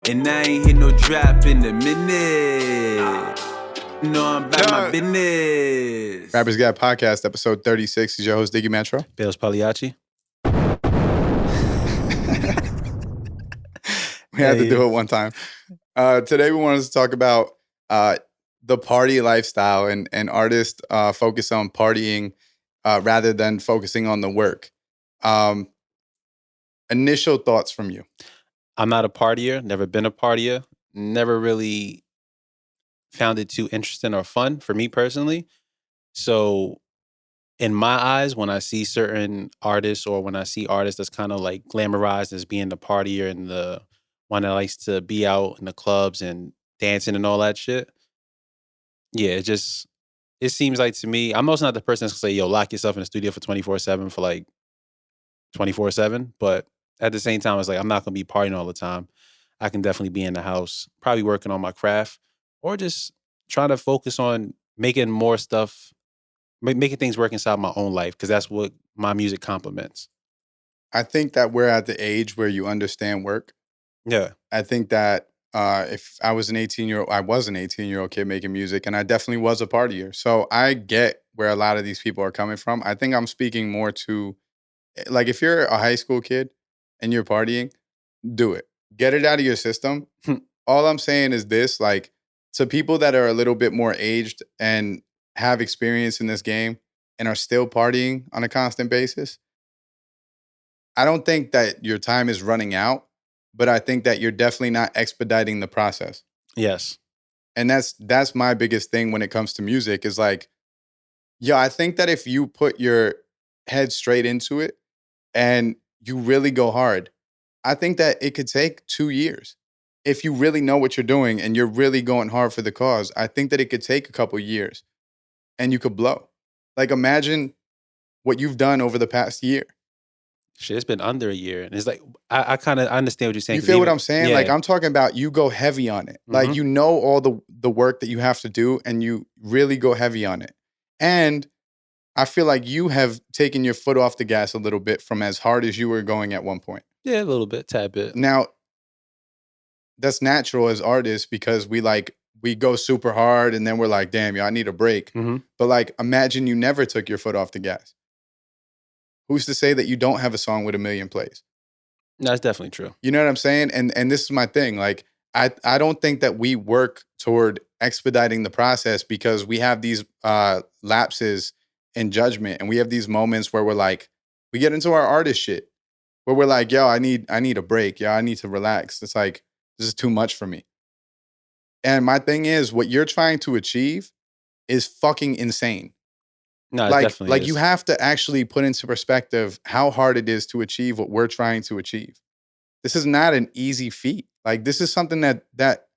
And I ain't hit no drop in a minute. No, I'm about my business. Rappers Got Podcast, episode 36. Is your host, Diggy Metro. Bailz Pagliacci. We had to do it one time. Today we wanted to talk about the party lifestyle and artists focus on partying rather than focusing on the work. Initial thoughts from you. I'm not a partier, never been a partier, never really found it too interesting or fun for me personally. So in my eyes, when I see certain artists or when I see artists that's kind of like glamorized as being the partier and the one that likes to be out in the clubs and dancing and all that shit, yeah, it seems like to me, I'm also not the person that's gonna say, yo, lock yourself in the studio for 24/7 for like 24/7. But at the same time, it's like I'm not gonna be partying all the time. I can definitely be in the house, probably working on my craft, or just trying to focus on making more stuff, making things work inside my own life, because that's what my music complements. I think that we're at the age where you understand work. Yeah. I think that if I was an 18-year-old, I was an 18-year-old kid making music, and I definitely was a partier. So I get where a lot of these people are coming from. I think I'm speaking more to, like, if you're a high school kid and you're partying, do it. Get it out of your system. All I'm saying is this, like, to people that are a little bit more aged and have experience in this game and are still partying on a constant basis, I don't think that your time is running out, but I think that you're definitely not expediting the process. Yes. And that's my biggest thing when it comes to music is like, yeah, I think that if you put your head straight into it and you really go hard, I think that it could take 2 years. If you really know what you're doing and you're really going hard for the cause, I think that it could take a couple years and you could blow. Like, imagine what you've done over the past year. Shit, it's been under a year. And it's like, I kind of understand what you're saying. You feel what I'm saying? Yeah. Like, I'm talking about you go heavy on it. Like, you know all the work that you have to do and you really go heavy on it. And I feel like you have taken your foot off the gas a little bit from as hard as you were going at one point. Yeah, a little bit, tad bit. Now, that's natural as artists because we go super hard and then we're like, damn, I need a break. But like, imagine you never took your foot off the gas. Who's to say that you don't have a song with 1 million plays? That's definitely true. You know what I'm saying? And this is my thing. Like, I don't think that we work toward expediting the process because we have these lapses in judgment and we have these moments where we're like, we get into our artist shit where we're like, yo, I need a break. Yo, I need to relax. It's like, this is too much for me. And my thing is, what you're trying to achieve is fucking insane. No, it definitely like is. you have to actually put into perspective how hard it is to achieve what we're trying to achieve. This is not an easy feat. Like, this is something that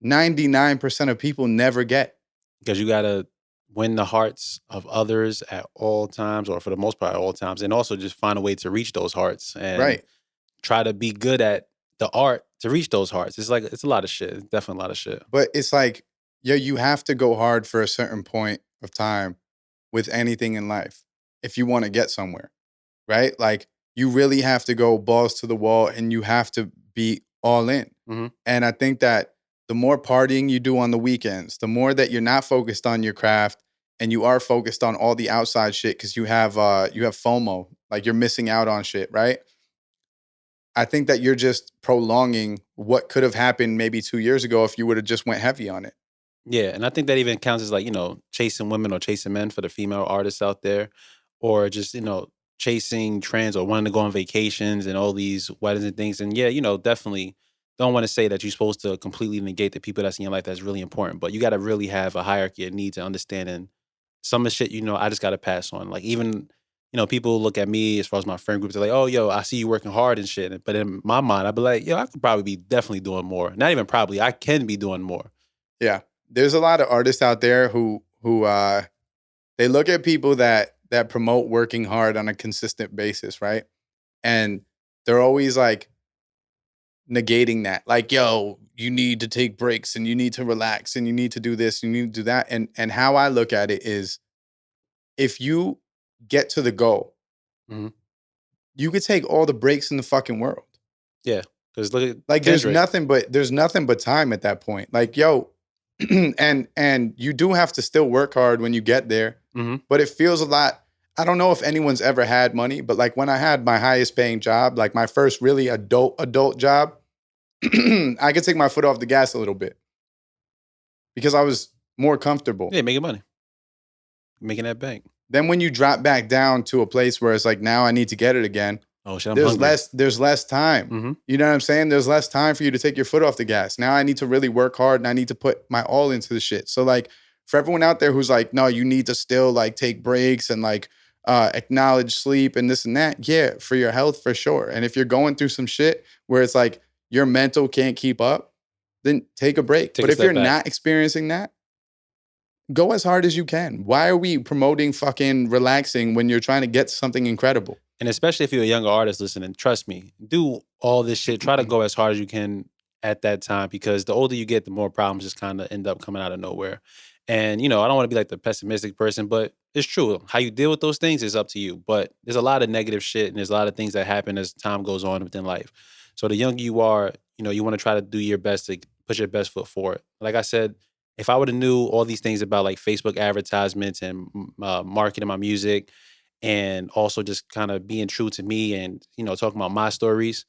99% of people never get. Because you got to win the hearts of others at all times, or for the most part at all times, and also just find a way to reach those hearts and try to be good at the art to reach those hearts. It's like, it's a lot of shit. It's definitely a lot of shit. But it's like, yo, you have to go hard for a certain point of time with anything in life if you want to get somewhere, right? Like, you really have to go balls to the wall and you have to be all in. And I think that the more partying you do on the weekends, the more that you're not focused on your craft and you are focused on all the outside shit because you have FOMO, like you're missing out on shit, right? I think that you're just prolonging what could have happened maybe 2 years ago if you would have just went heavy on it. Yeah, and I think that even counts as like, chasing women or chasing men for the female artists out there, or just, chasing trends or wanting to go on vacations and all these weddings and things. And yeah, definitely don't want to say that you're supposed to completely negate the people that's in your life that's really important, but you got to really have a hierarchy of needs and understanding some of the shit, I just got to pass on. Like, even, people look at me as far as my friend groups, they're like, oh, yo, I see you working hard and shit. But in my mind, I'd be like, yo, I could probably be definitely doing more. Not even probably, I can be doing more. Yeah. There's a lot of artists out there who they look at people that promote working hard on a consistent basis, right? And they're always like negating that. Like, yo, you need to take breaks and you need to relax and you need to do this, and you need to do that. And how I look at it is, if you get to the goal, you could take all the breaks in the fucking world. Yeah. Because look at Like Kendrick. there's nothing but time at that point. Like, yo, and you do have to still work hard when you get there. Mm-hmm. But it feels a lot. I don't know if anyone's ever had money, but like when I had my highest paying job, like my first really adult job, I could take my foot off the gas a little bit because I was more comfortable. Yeah, making money. Making that bank. Then when you drop back down to a place where it's like, now I need to get it again. Oh shit, I'm hungry. There's less time. Mm-hmm. You know what I'm saying? There's less time for you to take your foot off the gas. Now I need to really work hard and I need to put my all into the shit. So like for everyone out there who's like, no, you need to still like take breaks and like acknowledge sleep and this and that. Yeah, for your health for sure. And if you're going through some shit where it's like your mental can't keep up, then take a break. But if you're not experiencing that, go as hard as you can. Why are we promoting fucking relaxing when you're trying to get something incredible? And especially if you're a younger artist listening, trust me, do all this shit. Try to go as hard as you can at that time, because the older you get, the more problems just kind of end up coming out of nowhere. And, you know, I don't want to be like the pessimistic person, but it's true. How you deal with those things is up to you. But there's a lot of negative shit and there's a lot of things that happen as time goes on within life. So the younger you are, you know, you want to try to do your best to put your best foot forward. Like I said, if I would have knew all these things about like Facebook advertisements and marketing my music, and also just kind of being true to me and, you know, talking about my stories,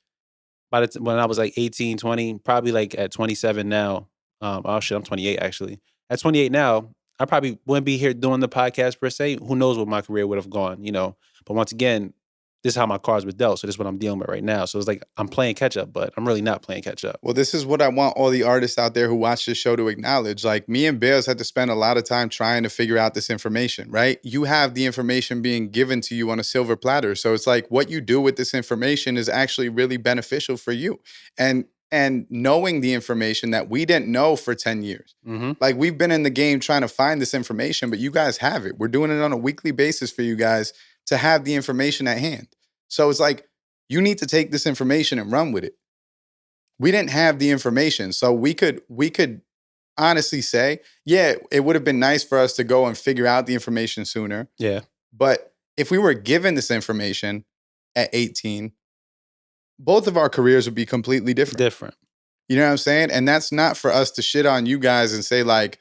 when I was like 18, 20, probably like at 27 now, oh shit, I'm 28 actually. At 28 now, I probably wouldn't be here doing the podcast per se. Who knows what my career would have gone, you know? But once again, this is how my cards were dealt. So this is what I'm dealing with right now. So it's like I'm playing catch up, but I'm really not playing catch up. Well, this is what I want all the artists out there who watch this show to acknowledge. Like me and Bailz had to spend a lot of time trying to figure out this information, right? You have the information being given to you on a silver platter. So it's like what you do with this information is actually really beneficial for you. And knowing the information that we didn't know for 10 years. Mm-hmm. Like we've been in the game trying to find this information, but you guys have it. We're doing it on a weekly basis for you guys to have the information at hand. So it's like, you need to take this information and run with it. We didn't have the information. So we could honestly say, yeah, it would have been nice for us to go and figure out the information sooner. Yeah. But if we were given this information at 18, both of our careers would be completely different. You know what I'm saying? And that's not for us to shit on you guys and say like,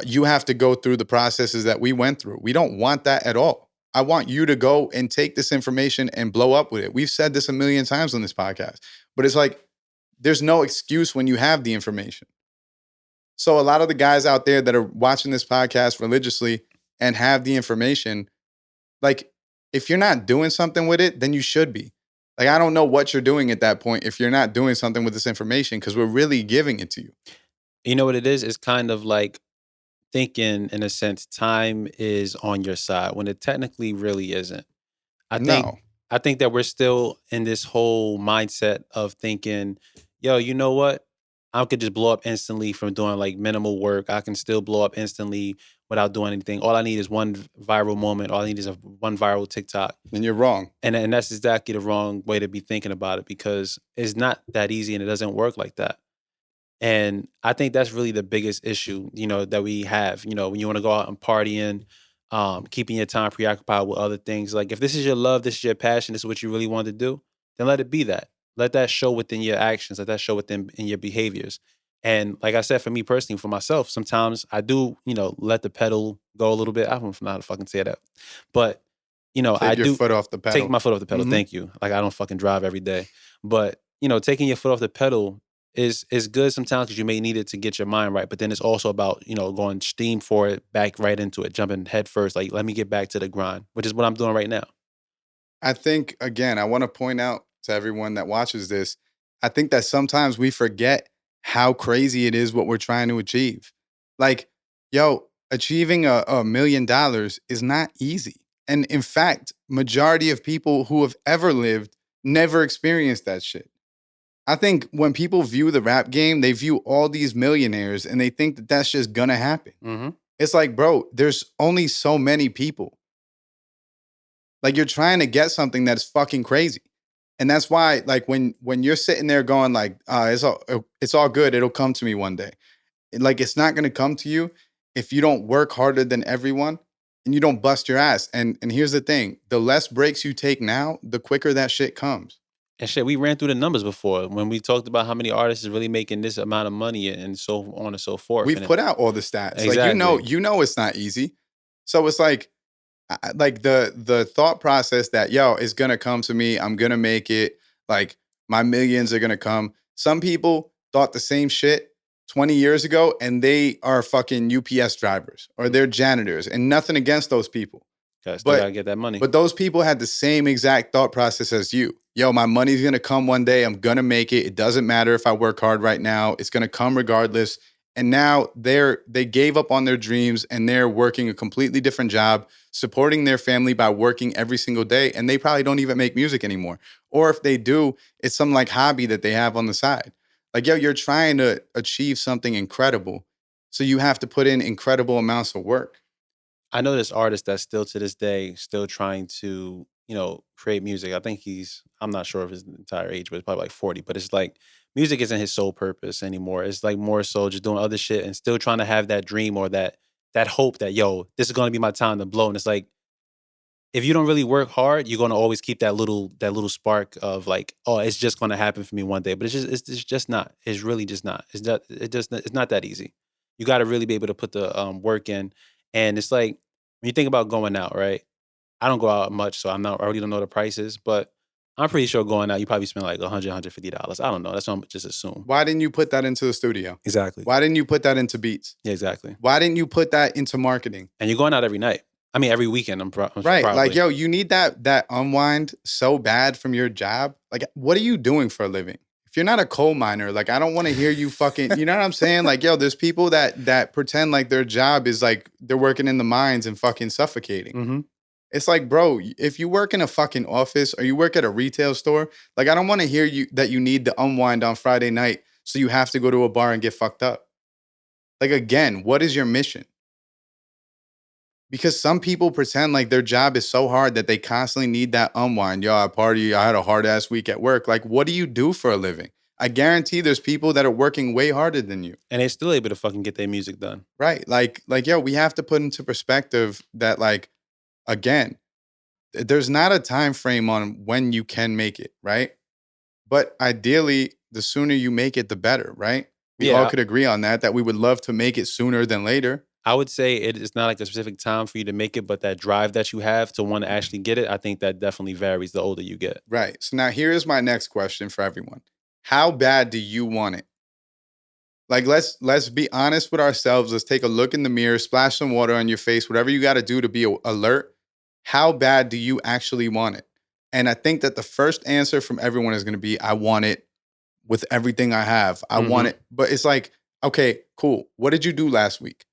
you have to go through the processes that we went through. We don't want that at all. I want you to go and take this information and blow up with it. We've said this a million times on this podcast, but it's like, there's no excuse when you have the information. So a lot of the guys out there that are watching this podcast religiously and have the information, like if you're not doing something with it, then you should be. Like, I don't know what you're doing at that point if you're not doing something with this information, because we're really giving it to you. You know what it is? It's kind of like thinking, in a sense, time is on your side when it technically really isn't. I think that we're still in this whole mindset of thinking, yo, you know what? I could just blow up instantly from doing like minimal work. I can still blow up instantly without doing anything. All I need is one viral moment. All I need is one viral TikTok. And you're wrong. And that's exactly the wrong way to be thinking about it, because it's not that easy and it doesn't work like that. And I think that's really the biggest issue, you know, that we have. You know, when you want to go out and partying, keeping your time preoccupied with other things. Like if this is your love, this is your passion, this is what you really want to do, then let it be that. Let that show within your actions. Let that show within in your behaviors. And like I said, for me personally, for myself, sometimes I do, you know, let the pedal go a little bit. I don't know how to fucking say that, but you know, take your foot off the pedal. Take my foot off the pedal. Mm-hmm. Thank you. Like I don't fucking drive every day, but you know, taking your foot off the pedal is good sometimes because you may need it to get your mind right. But then it's also about, you know, going steam for it, back right into it, jumping head first. Like, let me get back to the grind, which is what I'm doing right now. I think, again, I want to point out to everyone that watches this, I think that sometimes we forget how crazy it is what we're trying to achieve. Like, yo, achieving $1 million is not easy. And in fact, majority of people who have ever lived never experienced that shit. I think when people view the rap game, they view all these millionaires and they think that that's just gonna happen. Mm-hmm. It's like, bro, there's only so many people. Like, you're trying to get something that's fucking crazy. And that's why, like, when you're sitting there going like, it's all good, it'll come to me one day. Like, it's not gonna come to you if you don't work harder than everyone and you don't bust your ass. And here's the thing, the less breaks you take now, the quicker that shit comes. And shit, we ran through the numbers before when we talked about how many artists is really making this amount of money and so on and so forth. We've And put out all the stats. Like exactly. you know it's not easy. So it's like the thought process that it's gonna come to me. I'm gonna make it. Like my millions are gonna come. Some people thought the same shit 20 years ago, and they are fucking UPS drivers or they're janitors, and nothing against those people. Still gotta get that money. But those people had the same exact thought process as you. Yo, my money's gonna come one day. I'm gonna make it. It doesn't matter if I work hard right now. It's gonna come regardless. And now they gave up on their dreams and they're working a completely different job, supporting their family by working every single day. And they probably don't even make music anymore. Or if they do, it's some like hobby that they have on the side. Like, you're trying to achieve something incredible. So you have to put in incredible amounts of work. I know this artist that's still to this day still trying to, create music. I think I'm not sure of his entire age, but it's probably like 40. But it's like music isn't his sole purpose anymore. It's like more so just doing other shit and still trying to have that dream or that hope that, this is gonna be my time to blow. And it's like, if you don't really work hard, you're gonna always keep that little spark of like, oh, it's just gonna happen for me one day. But it's just not. It's really just not. It's not that easy. You gotta really be able to put the work in. And it's like when you think about going out, right? I don't go out much, so I already don't know the prices, but I'm pretty sure going out, you probably spend like $100, $150. I don't know. That's what I'm just assume. Why didn't you put that into the studio? Exactly. Why didn't you put that into beats? Yeah, exactly. Why didn't you put that into marketing? And you're going out every night. I mean, every weekend. I'm right. Probably. Like, you need that unwind so bad from your job. Like, what are you doing for a living? If you're not a coal miner, like, I don't want to hear you fucking, you know what I'm saying? Like, there's people that pretend like their job is like they're working in the mines and fucking suffocating. Mm-hmm. It's like, bro, if you work in a fucking office or you work at a retail store, like, I don't want to hear that you need to unwind on Friday night, so you have to go to a bar and get fucked up. Like, again, what is your mission? Because some people pretend like their job is so hard that they constantly need that unwind. Yo, I party. I had a hard ass week at work. Like, what do you do for a living? I guarantee there's people that are working way harder than you. And they're still able to fucking get their music done. Right. Like, we have to put into perspective that, like, again, there's not a time frame on when you can make it, right? But ideally, the sooner you make it, the better, right? We all could agree on that we would love to make it sooner than later. I would say it's not like a specific time for you to make it, but that drive that you have to want to actually get it, I think that definitely varies the older you get. Right. So now here's my next question for everyone. How bad do you want it? Like, let's be honest with ourselves. Let's take a look in the mirror, splash some water on your face, whatever you got to do to be alert. How bad do you actually want it? And I think that the first answer from everyone is going to be, I want it with everything I have. I want it. But it's like, okay, cool. What did you do last week?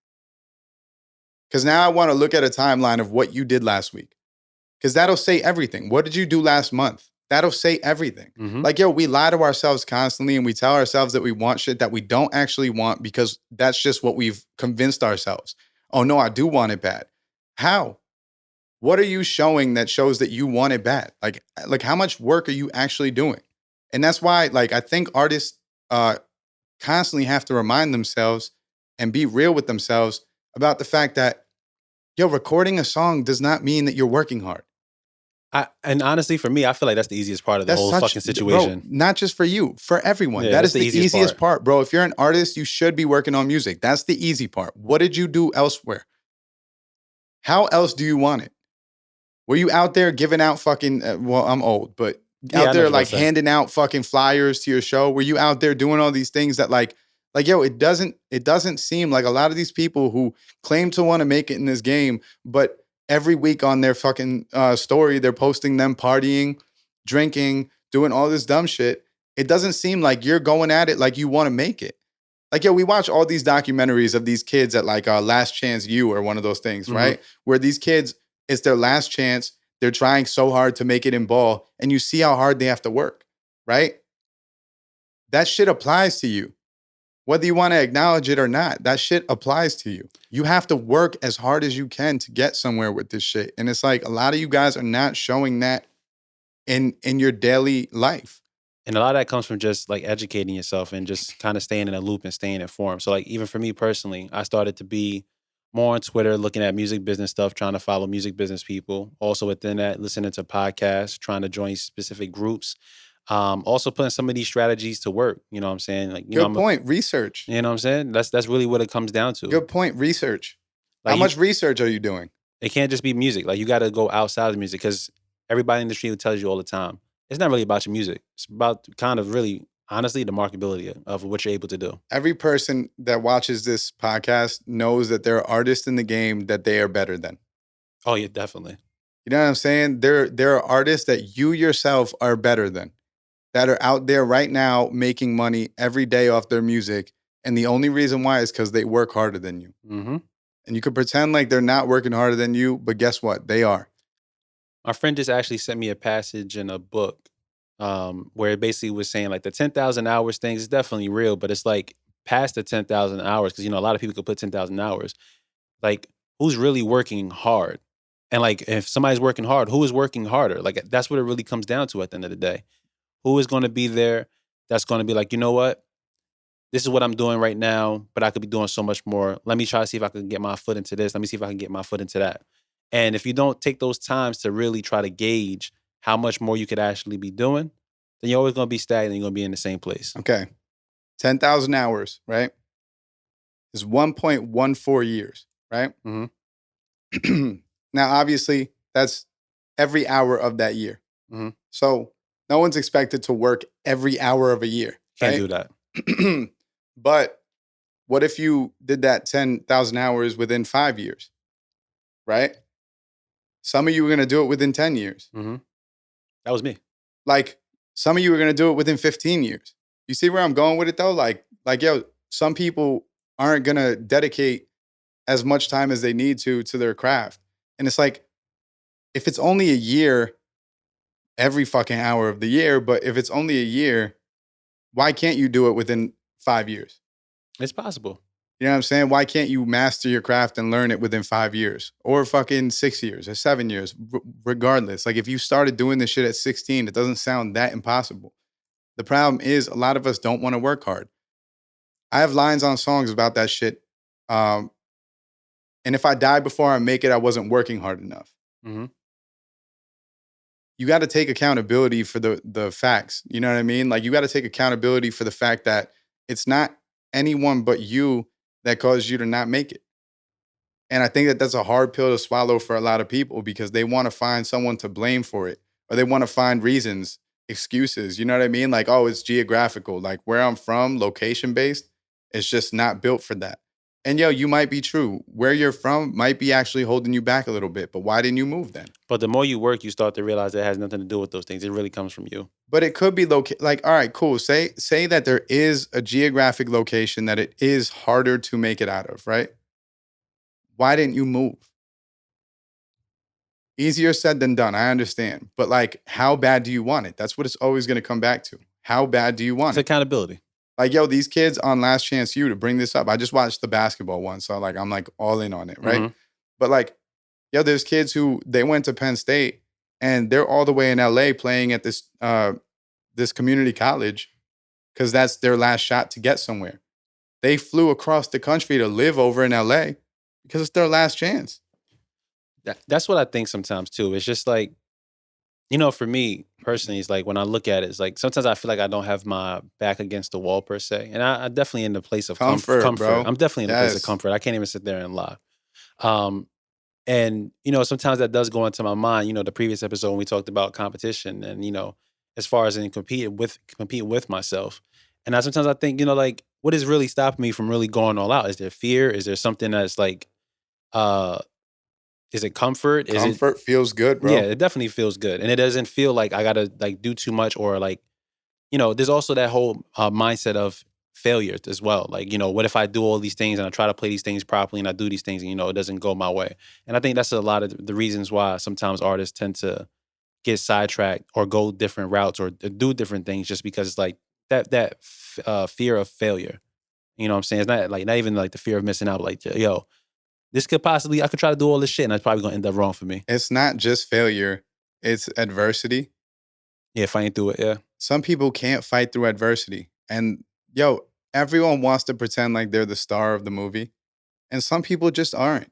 Because now I want to look at a timeline of what you did last week. Because that'll say everything. What did you do last month? That'll say everything. Like, we lie to ourselves constantly and we tell ourselves that we want shit that we don't actually want because that's just what we've convinced ourselves. Oh, no, I do want it bad. How? What are you showing that shows that you want it bad? Like how much work are you actually doing? And that's why, like, I think artists constantly have to remind themselves and be real with themselves about the fact that, recording a song does not mean that you're working hard. And honestly, for me, I feel like that's the easiest part of the whole fucking situation. Bro, not just for you, for everyone. That is the easiest part, bro. If you're an artist, you should be working on music. That's the easy part. What did you do elsewhere? How else do you want it? Were you out there giving out fucking, well, I'm old, but out there like handing out fucking flyers to your show? Were you out there doing all these things that like, it doesn't seem like a lot of these people who claim to want to make it in this game, but every week on their fucking story, they're posting them partying, drinking, doing all this dumb shit. It doesn't seem like you're going at it like you want to make it. Like, we watch all these documentaries of these kids at like Last Chance U or one of those things, right? Where these kids, it's their last chance. They're trying so hard to make it in ball, and you see how hard they have to work, right? That shit applies to you. Whether you want to acknowledge it or not, that shit applies to you. You have to work as hard as you can to get somewhere with this shit. And it's like a lot of you guys are not showing that in your daily life. And a lot of that comes from just like educating yourself and just kind of staying in a loop and staying informed. So like even for me personally, I started to be more on Twitter, looking at music business stuff, trying to follow music business people. Also within that, listening to podcasts, trying to join specific groups. Also putting some of these strategies to work. You know what I'm saying? Like, you know, Good point. Research. you know what I'm saying? That's really what it comes down to. Good point. Research. Like How much research are you doing? It can't just be music. Like, you got to go outside of music, because everybody in the industry tells you all the time, it's not really about your music. It's about kind of really, honestly, the marketability of what you're able to do. Every person that watches this podcast knows that there are artists in the game that they are better than. Oh yeah, definitely. You know what I'm saying? There are artists that you yourself are better than, that are out there right now making money every day off their music. And the only reason why is because they work harder than you. Mm-hmm. And you could pretend like they're not working harder than you, but guess what? They are. My friend just actually sent me a passage in a book where it basically was saying like the 10,000 hours thing is definitely real, but it's like past the 10,000 hours, because, you know, a lot of people could put 10,000 hours. Like, who's really working hard? And like, if somebody's working hard, who is working harder? Like, that's what it really comes down to at the end of the day. Who is going to be there that's going to be like, you know what? This is what I'm doing right now, but I could be doing so much more. Let me try to see if I can get my foot into this. Let me see if I can get my foot into that. And if you don't take those times to really try to gauge how much more you could actually be doing, then you're always going to be stagnant. You're going to be in the same place. Okay. 10,000 hours, right? Is 1.14 years, right? Mm-hmm. Now, obviously, that's every hour of that year. Mm-hmm. So no one's expected to work every hour of a year. Can't right? do that. But what if you did that 10,000 hours within 5 years, right? Some of you are going to do it within 10 years. Mm-hmm. That was me. Like, some of you are going to do it within 15 years. You see where I'm going with it, though? Like, yo, some people aren't going to dedicate as much time as they need to their craft. And it's like, if it's only a year, every fucking hour of the year, but if it's only a year, why can't you do it within 5 years? It's possible. You know what I'm saying? Why can't you master your craft and learn it within 5 years or fucking 6 years or 7 years? Regardless, like, if you started doing this shit at 16, it doesn't sound that impossible. The problem is a lot of us don't want to work hard. I have lines on songs about that shit. And if I die before I make it, I wasn't working hard enough. Mm-hmm. You got to take accountability for the facts. You know what I mean? Like, you got to take accountability for the fact that it's not anyone but you that caused you to not make it. And I think that that's a hard pill to swallow for a lot of people, because they want to find someone to blame for it, or they want to find reasons, excuses. You know what I mean? Like, oh, it's geographical. Like, where I'm from, location based, it's just not built for that. And yo, you might be true. Where you're from might be actually holding you back a little bit. But why didn't you move then? But the more you work, you start to realize it has nothing to do with those things. It really comes from you. But it could be like, all right, cool. Say that there is a geographic location that it is harder to make it out of, right? Why didn't you move? Easier said than done. I understand. But like, how bad do you want it? That's what it's always going to come back to. How bad do you want It's it? accountability. Like, yo, these kids on Last Chance U, to bring this up, I just watched the basketball one. So like, I'm like all in on it, right? Mhm. But like, yo, there's kids who they went to Penn State and they're all the way in LA playing at this community college because that's their last shot to get somewhere. They flew across the country to live over in LA because it's their last chance. That's what I think sometimes too. It's just like, you know, for me personally, it's like when I look at it, it's like sometimes I feel like I don't have my back against the wall per se. And I definitely in the place of comfort. Bro. I'm definitely in the place of Yes. comfort. I can't even sit there and lie. And, you know, sometimes that does go into my mind, you know, the previous episode when we talked about competition and, you know, as far as in competing with myself. And sometimes I think, you know, like, what is really stopping me from really going all out? Is there fear? Is there something that's like, is it comfort? Comfort feels good, bro. Yeah, it definitely feels good. And it doesn't feel like I got to like do too much, or like, you know, there's also that whole mindset of failure as well. Like, you know, what if I do all these things and I try to play these things properly and I do these things and, you know, it doesn't go my way. And I think that's a lot of the reasons why sometimes artists tend to get sidetracked or go different routes or do different things, just because it's like that fear of failure. You know what I'm saying? It's not even like the fear of missing out, but like, yo, this could possibly, I could try to do all this shit and it's probably going to end up wrong for me. It's not just failure. It's adversity. Yeah, fighting through it, yeah. Some people can't fight through adversity. And yo, everyone wants to pretend like they're the star of the movie. And some people just aren't.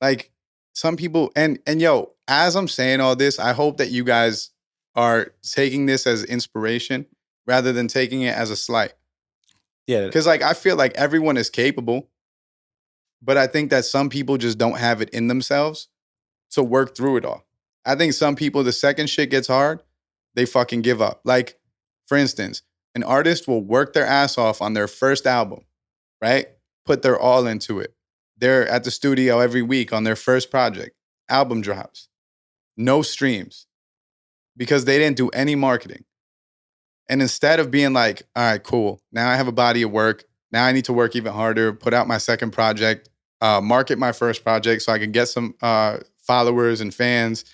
Like, some people, and yo, as I'm saying all this, I hope that you guys are taking this as inspiration rather than taking it as a slight. Yeah. Because like I feel like everyone is capable, but I think that some people just don't have it in themselves to work through it all. I think some people, the second shit gets hard, they fucking give up. Like, for instance, an artist will work their ass off on their first album, right? Put their all into it. They're at the studio every week on their first project. Album drops. No streams because they didn't do any marketing. And instead of being like, all right, cool, now I have a body of work. Now I need to work even harder, put out my second project, market my first project so I can get some followers and fans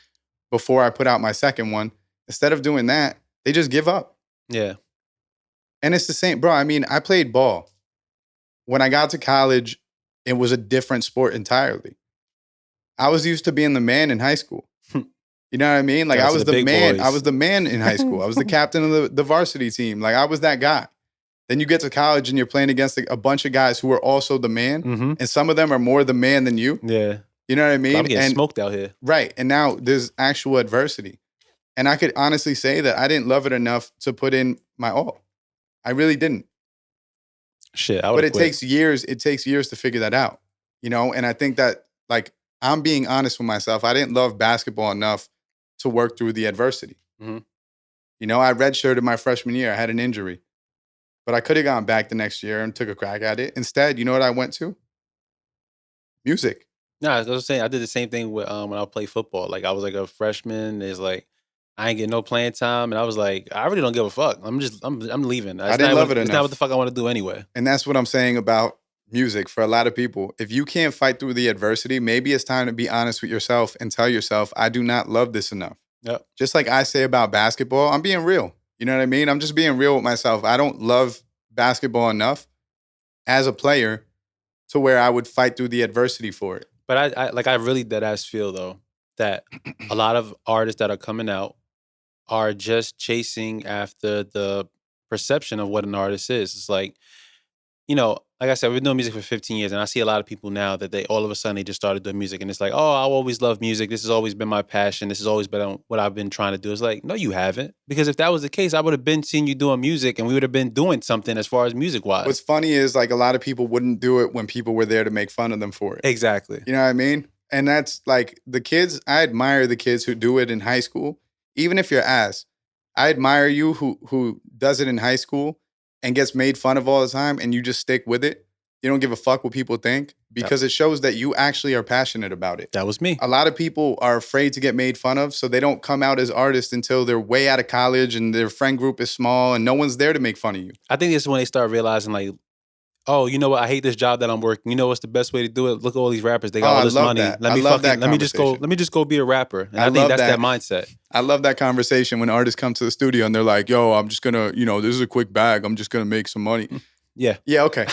before I put out my second one. Instead of doing that, they just give up. Yeah. And it's the same, bro. I mean, I played ball. When I got to college, it was a different sport entirely. I was used to being the man in high school. You know what I mean? Like I was the man. Boys. I was the man in high school. I was the captain of the varsity team. Like I was that guy. Then you get to college and you're playing against a bunch of guys who are also the man. Mm-hmm. And some of them are more the man than you. Yeah. You know what I mean? I'm getting and, smoked out here. Right. And now there's actual adversity. And I could honestly say that I didn't love it enough to put in my all. I really didn't. Shit, But it takes years. It takes years to figure that out. You know? And I think that like I'm being honest with myself. I didn't love basketball enough to work through the adversity. Mm-hmm. You know, I redshirted my freshman year. I had an injury. But I could have gone back the next year and took a crack at it. Instead, you know what I went to? Music. No, I was saying I did the same thing with when I played football. Like I was like a freshman. It's like I ain't getting no playing time, and I was like, I really don't give a fuck. I'm leaving. I didn't love it enough. It's not what the fuck I want to do anyway. And that's what I'm saying about music for a lot of people. If you can't fight through the adversity, maybe it's time to be honest with yourself and tell yourself, I do not love this enough. Yep. Just like I say about basketball, I'm being real. You know what I mean? I'm just being real with myself. I don't love basketball enough as a player to where I would fight through the adversity for it. But I really dead ass feel though that a lot of artists that are coming out are just chasing after the perception of what an artist is. It's like, you know, like I said, we've been doing music for 15 years, and I see a lot of people now that they all of a sudden they just started doing music, and it's like, oh, I've always loved music. This has always been my passion. This has always been what I've been trying to do. It's like, no, you haven't, because if that was the case, I would have been seeing you doing music, and we would have been doing something as far as music wise. What's funny is like a lot of people wouldn't do it when people were there to make fun of them for it. Exactly. You know what I mean? And that's like the kids. I admire the kids who do it in high school, even if you're ass. I admire you who does it in high school and gets made fun of all the time, and you just stick with it. You don't give a fuck what people think because it shows that you actually are passionate about it. That was me. A lot of people are afraid to get made fun of, so they don't come out as artists until they're way out of college and their friend group is small and no one's there to make fun of you. I think it's when they start realizing like, oh, you know what? I hate this job that I'm working. You know what's the best way to do it? Look at all these rappers. They got all this money. That. Let me just go be a rapper. And I think that's that mindset. I love that conversation when artists come to the studio and they're like, yo, I'm just gonna, this is a quick bag. I'm just gonna make some money. Yeah. Yeah, okay.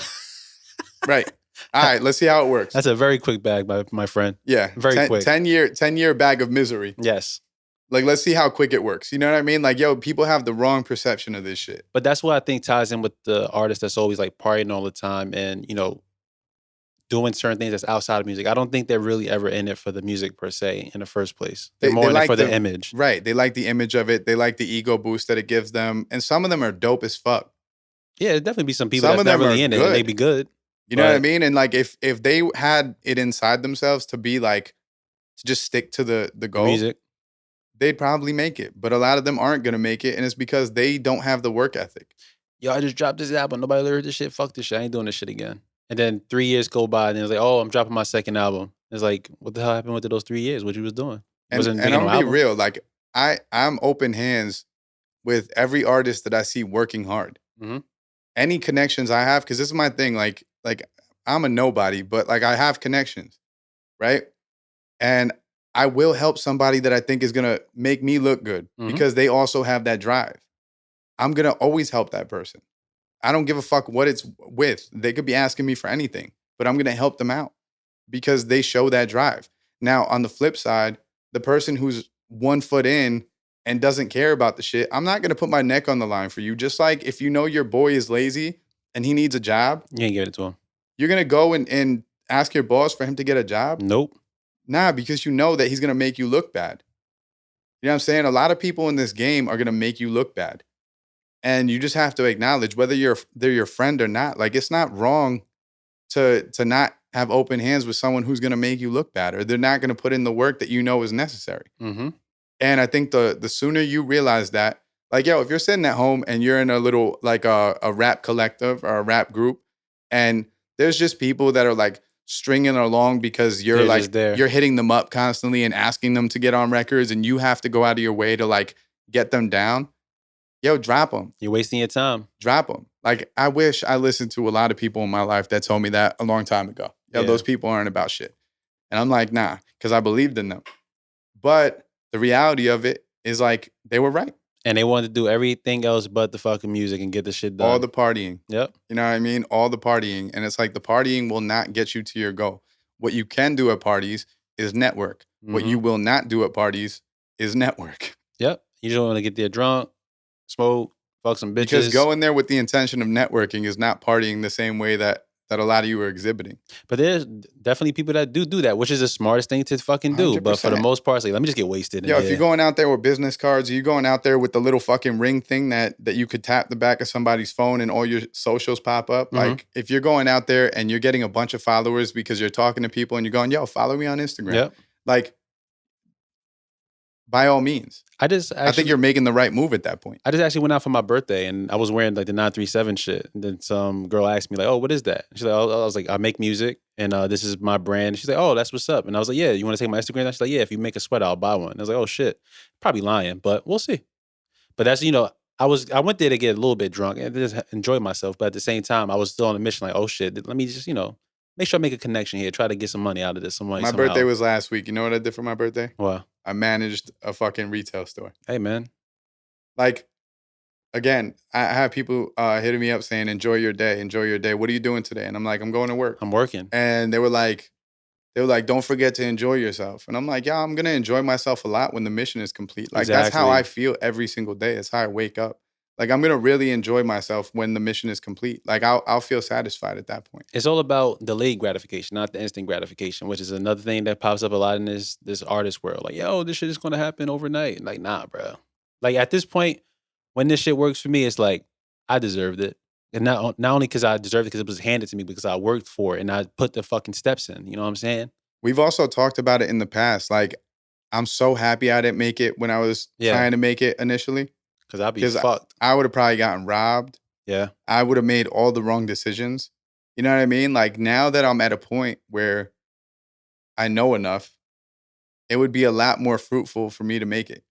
Right. All right, let's see how it works. That's a very quick bag, my friend. Yeah. Very quick. 10-year bag of misery. Yes. Like, let's see how quick it works. You know what I mean? Like, yo, people have the wrong perception of this shit. But that's what I think ties in with the artist that's always like partying all the time and, doing certain things that's outside of music. I don't think they're really ever in it for the music per se in the first place. They're more in it for the image. Right. They like the image of it. They like the ego boost that it gives them. And some of them are dope as fuck. Yeah, there'd definitely be some people that's not really in it and they'd be good. You know what I mean? And like if they had it inside themselves to be like, to just stick to the goal, music, they'd probably make it. But a lot of them aren't going to make it. And it's because they don't have the work ethic. Yo, I just dropped this album. Nobody heard this shit. Fuck this shit. I ain't doing this shit again. And then 3 years go by and it's like, oh, I'm dropping my second album. It's like, what the hell happened with those 3 years? What you was doing? And I'm going to be real. Like I'm open hands with every artist that I see working hard. Mm-hmm. Any connections I have, because this is my thing. Like I'm a nobody, but like I have connections, right? And I will help somebody that I think is going to make me look good because they also have that drive. I'm going to always help that person. I don't give a fuck what it's with. They could be asking me for anything, but I'm going to help them out because they show that drive. Now, on the flip side, the person who's 1 foot in and doesn't care about the shit, I'm not going to put my neck on the line for you. Just like if you know your boy is lazy and he needs a job, you ain't give it to him. You're going to go and ask your boss for him to get a job? Nope. Nah, because you know that he's going to make you look bad. You know what I'm saying? A lot of people in this game are gonna make you look bad. And you just have to acknowledge whether they're your friend or not. Like it's not wrong to not have open hands with someone who's gonna make you look bad or they're not gonna put in the work that you know is necessary. Mm-hmm. And I think the sooner you realize that, like, yo, if you're sitting at home and you're in a little like a rap collective or a rap group, and there's just people that are like stringing along because you're They're like just there. you're hitting them up constantly and asking them to get on records, and you have to go out of your way to like get them down. Yo, drop them. You're wasting your time. Drop them. Like I wish I listened to a lot of people in my life that told me that a long time ago. Yo, Yeah. those people aren't about shit. And I'm like, nah, because I believed in them. But the reality of it is like they were right. And they wanted to do everything else but the fucking music and get the shit done. All the partying. Yep. You know what I mean? All the partying. And it's like the partying will not get you to your goal. What you can do at parties is network. What Mhm. you will not do at parties is network. Yep. You just want to get there drunk, smoke, fuck some bitches. Because going there with the intention of networking is not partying the same way that a lot of you are exhibiting. But there's definitely people that do that, which is the smartest thing to fucking do. But for the 100%. most part, it's like, let me just get wasted. Yo, if you're going out there with business cards, are you going out there with the little fucking ring thing that you could tap the back of somebody's phone and all your socials pop up? Mhm. Like, if you're going out there and you're getting a bunch of followers because you're talking to people and you're going, yo, follow me on Instagram. Yep. Like, by all means. I think you're making the right move at that point. I just actually went out for my birthday and I was wearing like the 937 shit. And then some girl asked me like, oh, what is that? She's like, I was like, I make music and this is my brand. She's like, oh, that's what's up. And I was like, yeah, you want to take my Instagram? She's like, yeah, if you make a sweater, I'll buy one. And I was like, oh shit, probably lying, but we'll see. But that's, I went there to get a little bit drunk and just enjoy myself. But at the same time, I was still on a mission like, oh shit, let me just, make sure I make a connection here. Try to get some money out of this. Some money, My birthday was last week. You know what I did for my birthday? What? I managed a fucking retail store. Hey, man. Like, again, I have people hitting me up saying, enjoy your day. What are you doing today? And I'm like, I'm going to work. I'm working. And they were like, don't forget to enjoy yourself. And I'm like, yeah, I'm going to enjoy myself a lot when the mission is complete. Like, That's how I feel every single day. It's how I wake up. Like, I'm going to really enjoy myself when the mission is complete. Like, I'll feel satisfied at that point. It's all about delayed gratification, not the instant gratification, which is another thing that pops up a lot in this artist world. Like, yo, this shit is going to happen overnight. Like, nah, bro. Like, at this point, when this shit works for me, it's like, I deserved it. And not only because I deserved it because it was handed to me because I worked for it and I put the fucking steps in. You know what I'm saying? We've also talked about it in the past. Like, I'm so happy I didn't make it when I was trying to make it initially. Because I'd be fucked. I would have probably gotten robbed. Yeah. I would have made all the wrong decisions. You know what I mean? Like, now that I'm at a point where I know enough, it would be a lot more fruitful for me to make it.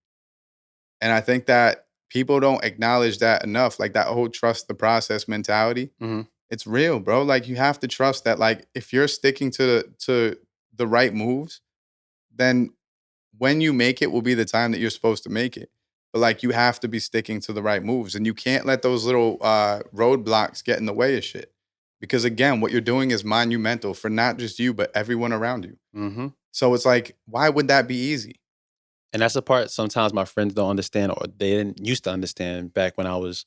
And I think that people don't acknowledge that enough. Like, that whole trust the process mentality. Mm-hmm. It's real, bro. Like, you have to trust that, like, if you're sticking to the right moves, then when you make it will be the time that you're supposed to make it. But like, you have to be sticking to the right moves, and you can't let those little roadblocks get in the way of shit. Because again, what you're doing is monumental for not just you, but everyone around you. Mm-hmm. So it's like, why would that be easy? And that's the part sometimes my friends don't understand, or they didn't used to understand back when I was,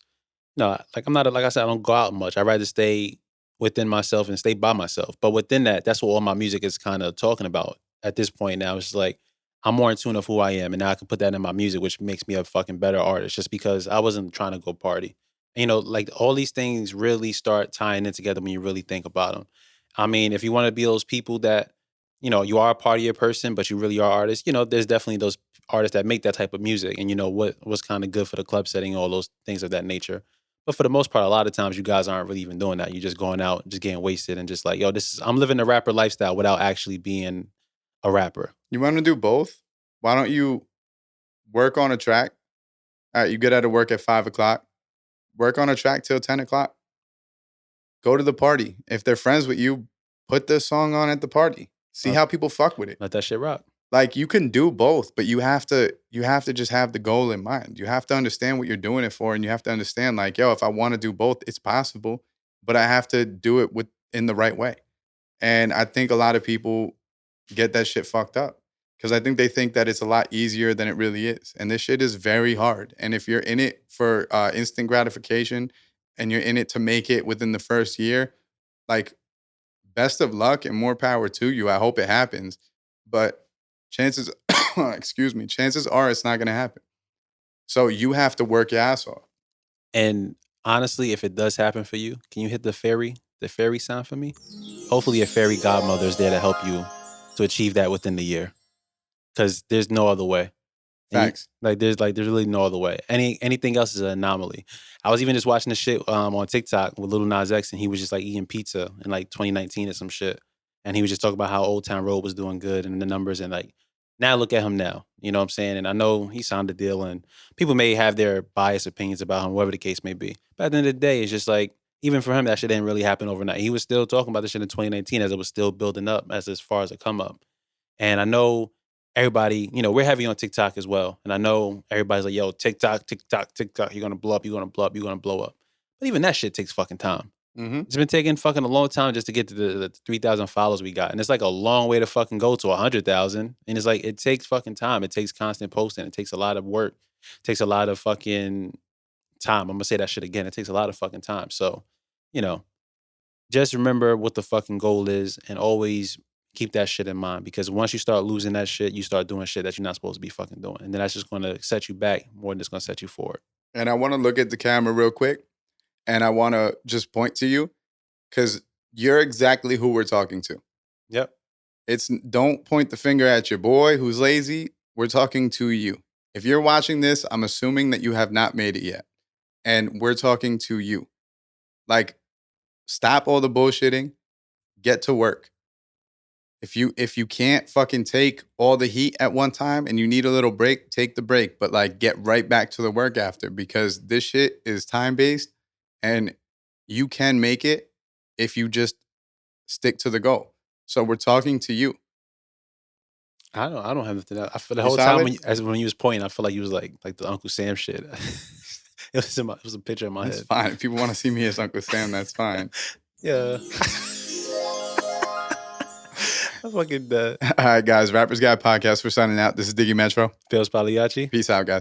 like I said, I don't go out much. I'd rather stay within myself and stay by myself. But within that, that's what all my music is kind of talking about at this point now. It's just like, I'm more in tune of who I am, and now I can put that in my music, which makes me a fucking better artist just because I wasn't trying to go party. And, like all these things really start tying in together when you really think about them. I mean, if you want to be those people that, you are a partier person, but you really are artists, there's definitely those artists that make that type of music and what's kind of good for the club setting, all those things of that nature. But for the most part, a lot of times you guys aren't really even doing that. You're just going out, just getting wasted and just like, yo, I'm living the rapper lifestyle without actually being a rapper. You want to do both? Why don't you work on a track? All right, you get out of work at 5 o'clock. Work on a track till 10 o'clock. Go to the party. If they're friends with you, put the song on at the party. See how people fuck with it. Let that shit rock. Like, you can do both, but you have to just have the goal in mind. You have to understand what you're doing it for, and you have to understand, like, yo, if I want to do both, it's possible, but I have to do it in the right way. And I think a lot of people get that shit fucked up because I think they think that it's a lot easier than it really is. And this shit is very hard. And if you're in it for instant gratification and you're in it to make it within the first year, like, best of luck and more power to you. I hope it happens. But chances excuse me, chances are it's not going to happen. So you have to work your ass off. And honestly, if it does happen for you, can you hit the fairy sound for me? Hopefully a fairy godmother is there to help you to achieve that within the year. Because there's no other way. Facts. There's really no other way. Anything else is an anomaly. I was even just watching this shit on TikTok with Lil Nas X, and he was just like eating pizza in like 2019 or some shit. And he was just talking about how Old Town Road was doing good and the numbers, and like now look at him now. You know what I'm saying? And I know he signed a deal, and people may have their biased opinions about him, whatever the case may be. But at the end of the day, it's just like, even for him, that shit didn't really happen overnight. He was still talking about this shit in 2019 as it was still building up as far as a come up. And I know everybody, we're heavy on TikTok as well. And I know everybody's like, yo, TikTok, you're going to blow up, you're going to blow up, you're going to blow up. But even that shit takes fucking time. Mm-hmm. It's been taking fucking a long time just to get to the 3,000 followers we got. And it's like a long way to fucking go to 100,000. And it's like, it takes fucking time. It takes constant posting. It takes a lot of work. It takes a lot of fucking time. I'm going to say that shit again. It takes a lot of fucking time. So, just remember what the fucking goal is and always keep that shit in mind, because once you start losing that shit, you start doing shit that you're not supposed to be fucking doing. And then that's just going to set you back more than it's going to set you forward. And I want to look at the camera real quick, and I want to just point to you, because you're exactly who we're talking to. Yep. Don't point the finger at your boy who's lazy. We're talking to you. If you're watching this, I'm assuming that you have not made it yet. And we're talking to you. Like, stop all the bullshitting. Get to work. If you can't fucking take all the heat at one time and you need a little break, take the break. But like, get right back to the work after, because this shit is time-based and you can make it if you just stick to the goal. So we're talking to you. I don't have nothing else. I feel the whole time when you was pointing, I feel like you was like the Uncle Sam shit. It was a picture in my head. It's fine. If people want to see me as Uncle Sam, that's fine. Yeah. I'm fucking dead. All right, guys. Rappers Guy Podcast. We're signing out. This is Diggy Metro. Bailz Pagliacci. Peace out, guys.